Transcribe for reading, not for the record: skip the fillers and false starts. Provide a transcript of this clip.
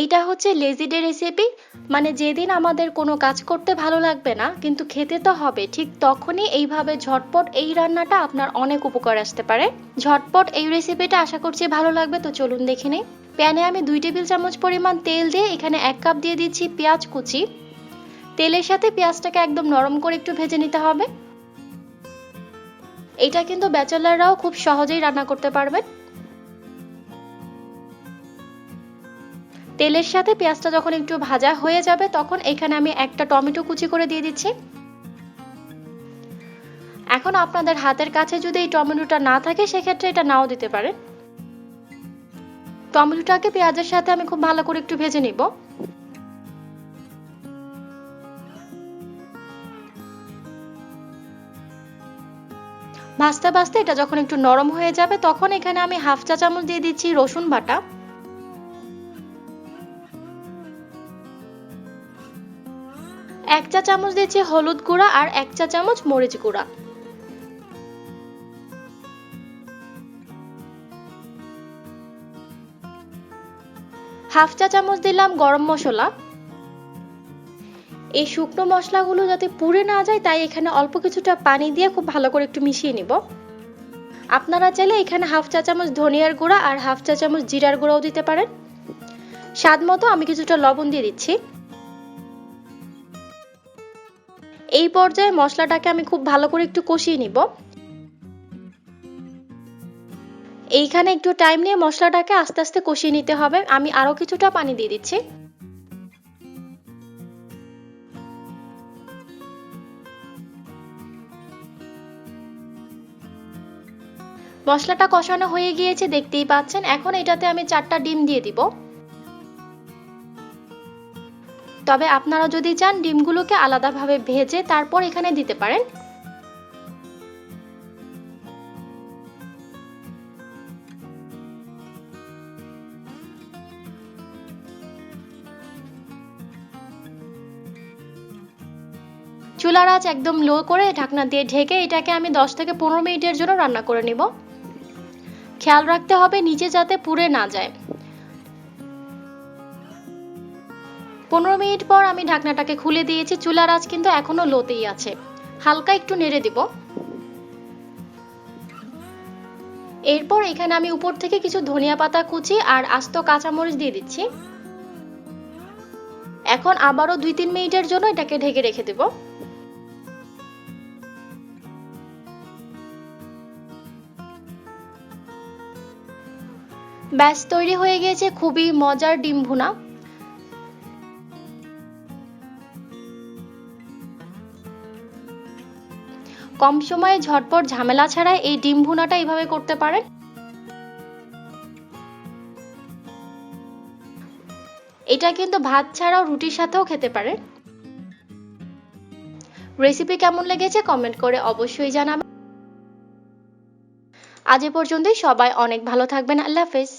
এইটা হচ্ছে lazy day recipe, মানে যেদিন আমাদের কোনো কাজ করতে ভালো লাগবে না কিন্তু খেতে তো হবে, ঠিক তখনই এইভাবে ঝটপট এই রান্নাটা আপনার অনেক উপকার আসতে পারে। ঝটপট এই রেসিপিটা আশা করছি ভালো লাগবে, তো চলুন দেখে নিই। প্যানে আমি 2 টেবিল চামচ পরিমাণ তেল দিয়ে এখানে 1 কাপ দিয়ে দিচ্ছি পেঁয়াজ কুচি। তেলের সাথে পেঁয়াজটাকে একদম নরম করে একটু ভেজে নিতে হবে। এটা কিন্তু ব্যাচেলাররাও খুব সহজেই রান্না করতে পারবেন। তেলের সাথে পেঁয়াজটা যখন একটু ভাজা হয়ে যাবে তখন এখানে আমি একটা টমেটো কুচি করে দিয়ে দিচ্ছি। এখন আপনাদের হাতের কাছে যদি এই টমেটোটা না থাকে সেক্ষেত্রে এটা নাও দিতে পারেন। টমেটোটাকে পেঁয়াজের সাথে আমি খুব ভালো করে একটু ভেজে নিব। ভাজতে ভাজতে এটা যখন একটু নরম হয়ে যাবে তখন এখানে আমি হাফ চা চামচ দিয়ে দিচ্ছি রসুন বাটা। 1 চা চামচ দিচ্ছি হলুদ গুঁড়া আর 1 চা চামচ মরিচ গুঁড়া। হাফ চা চামচ দিলাম গরম মশলা। এই শুকনো মশলাগুলো যাতে পুড়ে না যায় তাই এখানে অল্প কিছুটা পানি দিয়ে খুব ভালো করে একটু মিশিয়ে নিব। আপনারা চাইলে এখানে হাফ চা চামচ ধনিয়ার গুঁড়া আর হাফ চা চামচ জিরার গুঁড়াও দিতে পারেন। স্বাদ মতো আমি কিছুটা লবণ দিয়ে দিচ্ছি। এই পর্যায়ে মশলাটাকে আমি খুব ভালো করে একটু কষিয়ে নিব। এইখানে একটু টাইম নিয়ে মশলাটাকে আস্তে আস্তে কষিয়ে নিতে হবে। আমি আরো কিছুটা পানি দিয়ে দিচ্ছি। মশলাটা কষানো হয়ে গিয়েছে দেখতেই পাচ্ছেন। এখন এটাতে আমি 4টা ডিম দিয়ে দিব। তবে আপনারা যদি চান ডিমগুলোকে আলাদাভাবে ভেজে তারপর এখানে দিতে পারেন। চুলার আঁচ একদম লো করে ঢাকনা দিয়ে ঢেকে এটাকে আমি 10 থেকে 15 মিনিটের জন্য রান্না করে নিব। খেয়াল রাখতে হবে নিচে যাতে পুড়ে না যায়। 15 মিনিট পর আমি ঢাকনাটাকে খুলে দিয়েছি। চুলার আঁচ কিন্তু এখনো লোতেই আছে। হালকা একটু নেড়ে দিব। এরপর এখানে আমি উপর থেকে কিছু ধনিয়া পাতা কুচি আর আস্ত কাঁচামরিচ দিয়ে দিচ্ছি। এখন আবারও 2-3 মিনিটের জন্য এটাকে ঢেকে রেখে দেব। ব্যাস তৈরি হয়ে গিয়েছে খুবই মজার ডিম ভুনা। কম সময়ে ঝটপট ঝামেলা ছাড়াই এই ডিম ভুনাটা এইভাবে করতে পারেন। এটা কিন্তু ভাত ছাড়াও রুটির সাথেও খেতে পারেন। রেসিপি কেমন লেগেছে কমেন্ট করে অবশ্যই জানাবেন। আজ এ পর্যন্তই। সবাই অনেক ভালো থাকবেন। আল্লাহ হাফেজ।